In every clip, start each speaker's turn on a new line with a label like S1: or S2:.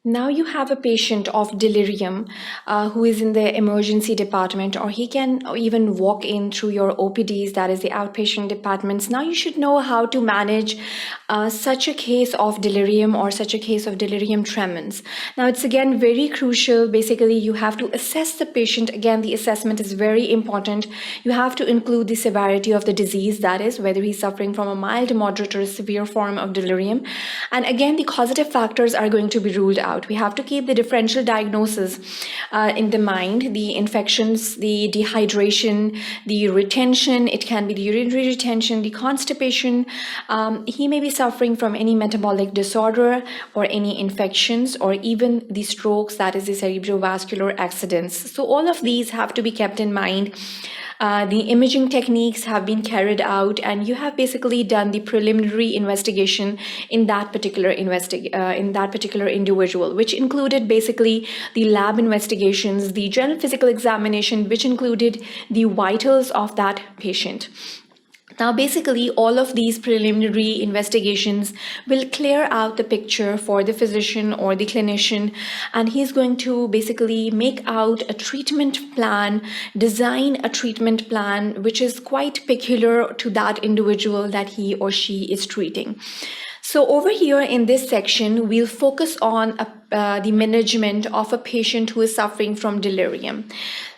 S1: Now you have a patient of delirium who is in the emergency department, or he can even walk in through your OPDs, that is the outpatient departments. Now you should know how to manage such a case of delirium or such a case of delirium tremens. Now it's again very crucial. Basically, you have to assess the patient. Again, the assessment is very important. You have to include the severity of the disease, that is whether he's suffering from a mild, moderate, or a severe form of delirium. And again, the causative factors are going to be ruled out. We have to keep the differential diagnosis in the mind, the infections, the dehydration, the retention. It can be the urinary retention, the constipation. He may be suffering from any metabolic disorder or any infections, or even the strokes, that is the cerebrovascular accidents. So all of these have to be kept in mind. The imaging techniques have been carried out, and you have basically done the preliminary investigation in that particular individual, which included basically the lab investigations, the general physical examination, which included the vitals of that patient. Now, basically, all of these preliminary investigations will clear out the picture for the physician or the clinician, and he's going to basically make out a treatment plan, design a treatment plan, which is quite peculiar to that individual that he or she is treating. So over here in this section, we'll focus on the management of a patient who is suffering from delirium.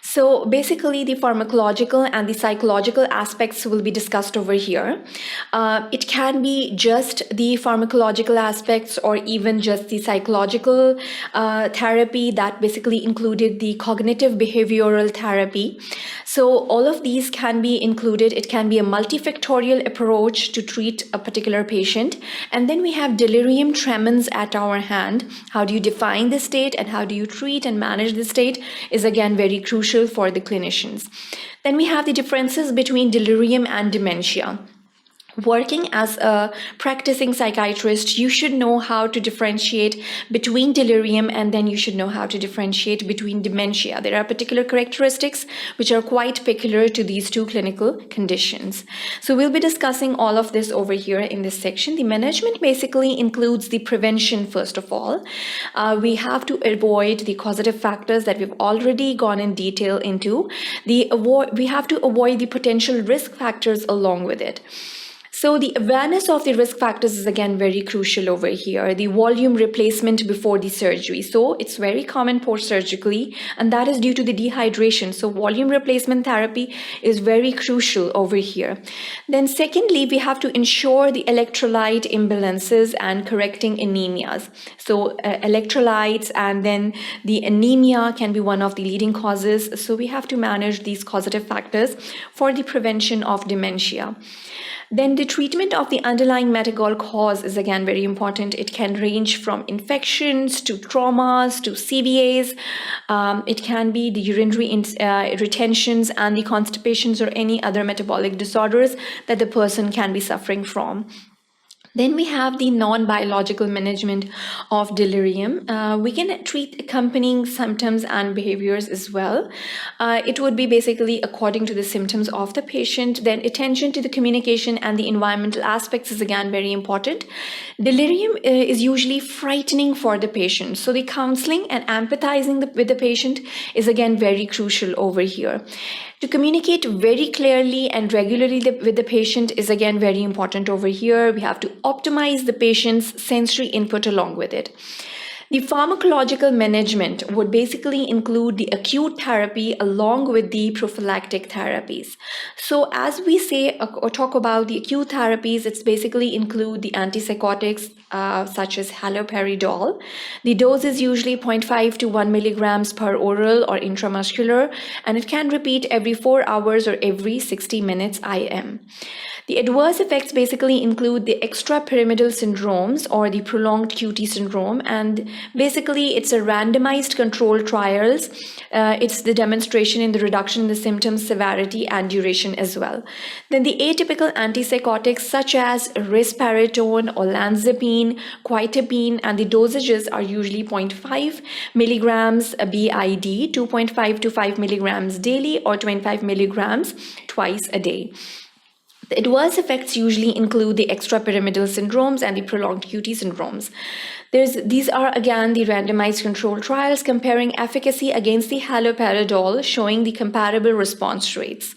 S1: So basically, the pharmacological and the psychological aspects will be discussed over here. It can be just the pharmacological aspects, or even just the psychological therapy that basically included the cognitive behavioral therapy. So all of these can be included. It can be a multifactorial approach to treat a particular patient. And then we have delirium tremens at our hand. How do you define the state and how do you treat and manage the state is again very crucial for the clinicians. Then we have the differences between delirium and dementia. Working as a practicing psychiatrist, you should know how to differentiate between delirium, and then you should know how to differentiate between dementia. There are particular characteristics which are quite peculiar to these two clinical conditions. So we'll be discussing all of this over here in this section. The management basically includes the prevention, first of all. We have to avoid the causative factors that we've already gone in detail into. We have to avoid the potential risk factors along with it. So the awareness of the risk factors is again very crucial over here. The volume replacement before the surgery. So it's very common post-surgically, and that is due to the dehydration. So volume replacement therapy is very crucial over here. Then secondly, we have to ensure the electrolyte imbalances and correcting anemias. So electrolytes and then the anemia can be one of the leading causes. So we have to manage these causative factors for the prevention of dementia. Then the treatment of the underlying medical cause is again very important. It can range from infections to traumas to CVAs. It can be the urinary retentions and the constipations or any other metabolic disorders that the person can be suffering from. Then we have the non-biological management of delirium. We can treat accompanying symptoms and behaviors as well. It would be basically according to the symptoms of the patient. Then attention to the communication and the environmental aspects is again very important. Delirium is usually frightening for the patient. So the counseling and empathizing with the patient is again very crucial over here. To communicate very clearly and regularly with the patient is again very important over here. We have to optimize the patient's sensory input along with it. The pharmacological management would basically include the acute therapy along with the prophylactic therapies. So as we say or talk about the acute therapies, it's basically include the antipsychotics such as haloperidol. The dose is usually 0.5 to 1 milligrams per oral or intramuscular, and it can repeat every 4 hours or every 60 minutes IM. The adverse effects basically include the extrapyramidal syndromes or the prolonged QT syndrome, and basically it's a randomized controlled trials. It's the demonstration in the reduction in the symptoms, severity and duration as well. Then the atypical antipsychotics such as risperidone, olanzapine, quetiapine, and the dosages are usually 0.5 milligrams BID, 2.5 to 5 milligrams daily or 25 milligrams twice a day. The adverse effects usually include the extrapyramidal syndromes and the prolonged QT syndromes. These are again the randomized controlled trials comparing efficacy against the haloperidol, showing the comparable response rates.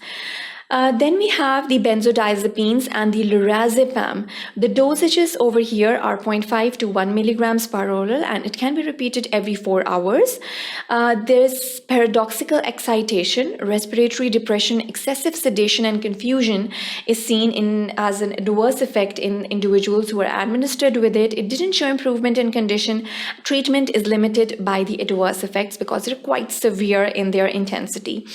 S1: Then we have the benzodiazepines and the lorazepam. The dosages over here are 0.5 to 1 milligrams per oral, and it can be repeated every 4 hours. There's paradoxical excitation, respiratory depression, excessive sedation, and confusion is seen as an adverse effect in individuals who are administered with it. It didn't show improvement in condition. Treatment is limited by the adverse effects because they're quite severe in their intensity.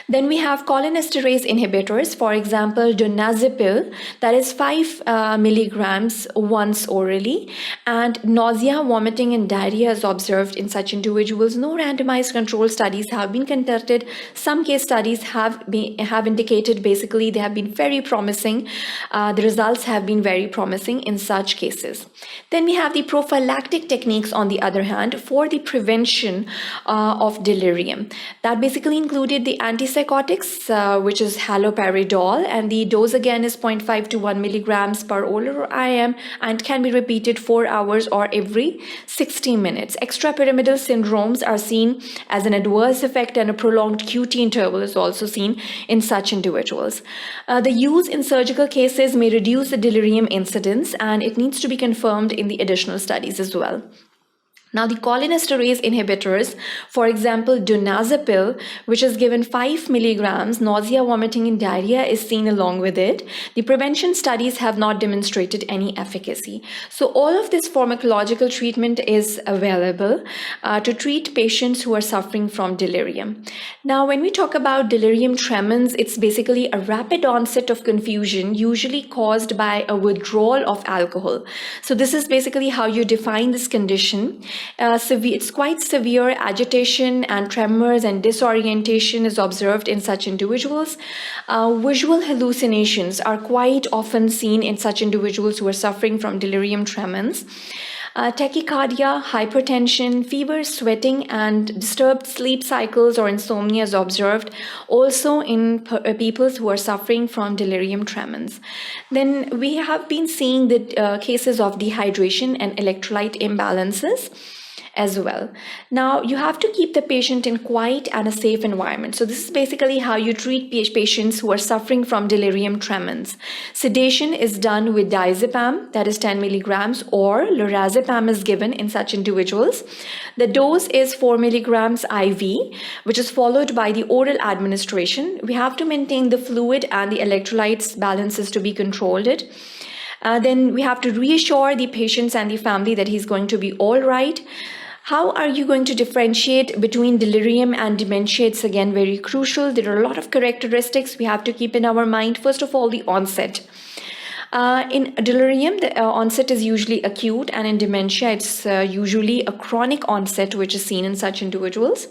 S1: Then we have cholinesterase inhibitors, for example, donazepam, that is 5 milligrams once orally, and nausea, vomiting, and diarrhea is observed in such individuals. No randomized control studies have been conducted. Some case studies have indicated basically they have been very promising. The results have been very promising in such cases. Then we have the prophylactic techniques, on the other hand, for the prevention of delirium. That basically included the antipsychotics, which is haloperidol, and the dose again is 0.5 to 1 milligrams per oral or IM, and can be repeated 4 hours or every 60 minutes. Extrapyramidal syndromes are seen as an adverse effect, and a prolonged QT interval is also seen in such individuals. The use in surgical cases may reduce the delirium incidence, and it needs to be confirmed in the additional studies as well. Now, the cholinesterase inhibitors, for example, donazepam, which is given 5 milligrams, nausea, vomiting, and diarrhea is seen along with it. The prevention studies have not demonstrated any efficacy. So all of this pharmacological treatment is available to treat patients who are suffering from delirium. Now, when we talk about delirium tremens, it's basically a rapid onset of confusion, usually caused by a withdrawal of alcohol. So this is basically how you define this condition. It's quite severe. Agitation and tremors and disorientation is observed in such individuals. Visual hallucinations are quite often seen in such individuals who are suffering from delirium tremens. Tachycardia, hypertension, fever, sweating, and disturbed sleep cycles or insomnia is observed also in people who are suffering from delirium tremens. Then we have been seeing the cases of dehydration and electrolyte imbalances as well. Now, you have to keep the patient in quiet and a safe environment. So this is basically how you treat patients who are suffering from delirium tremens. Sedation is done with diazepam, that is 10 milligrams, or lorazepam is given in such individuals. The dose is 4 milligrams IV, which is followed by the oral administration. We have to maintain the fluid and the electrolytes balances to be controlled. Then we have to reassure the patients and the family that he's going to be all right. How are you going to differentiate between delirium and dementia? It's again very crucial. There are a lot of characteristics we have to keep in our mind. First of all, the onset. In delirium, the onset is usually acute, and in dementia, it's usually a chronic onset, which is seen in such individuals.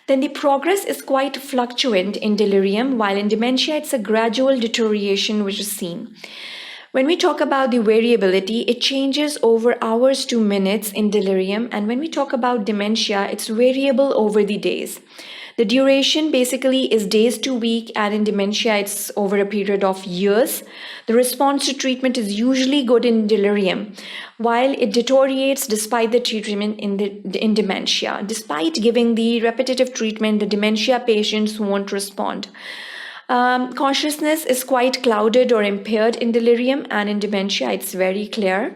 S1: Then the progress is quite fluctuant in delirium, while in dementia, it's a gradual deterioration which is seen. When we talk about the variability, it changes over hours to minutes in delirium, and when we talk about dementia, it's variable over the days. The duration basically is days to week, and in dementia, it's over a period of years. The response to treatment is usually good in delirium, while it deteriorates despite the treatment in dementia. Despite giving the repetitive treatment, the dementia patients won't respond. Consciousness is quite clouded or impaired in delirium, and in dementia, it's very clear.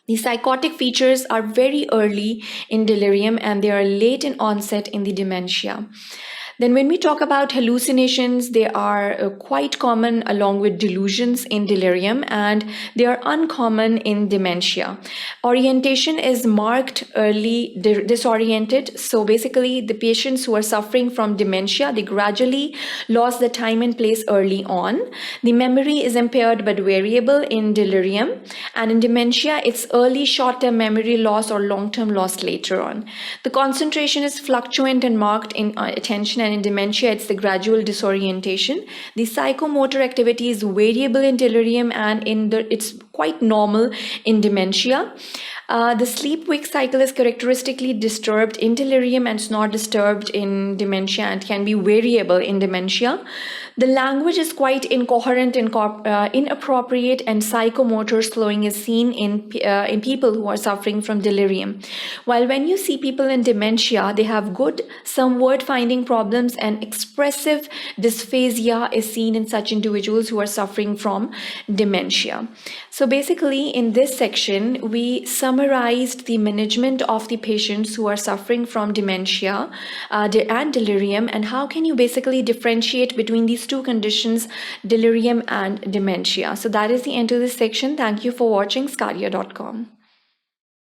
S1: The psychotic features are very early in delirium, and they are late in onset in the dementia. Then when we talk about hallucinations, they are quite common along with delusions in delirium, and they are uncommon in dementia. Orientation is marked early disoriented. So basically the patients who are suffering from dementia, they gradually lost the time and place early on. The memory is impaired but variable in delirium, and in dementia it's early short-term memory loss or long-term loss later on. The concentration is fluctuant and marked in attention, and in dementia, it's the gradual disorientation. The psychomotor activity is variable in delirium, and it's quite normal in dementia. The sleep-wake cycle is characteristically disturbed in delirium and it's not disturbed in dementia and can be variable in dementia. The language is quite incoherent, inappropriate, and psychomotor slowing is seen in people who are suffering from delirium. While when you see people in dementia, they have good some word-finding problems, and expressive dysphasia is seen in such individuals who are suffering from dementia. So basically, in this section, we summarized the management of the patients who are suffering from dementia and delirium, and how can you basically differentiate between these two conditions, delirium and dementia. So that is the end of this section. Thank you for watching sqadia.com.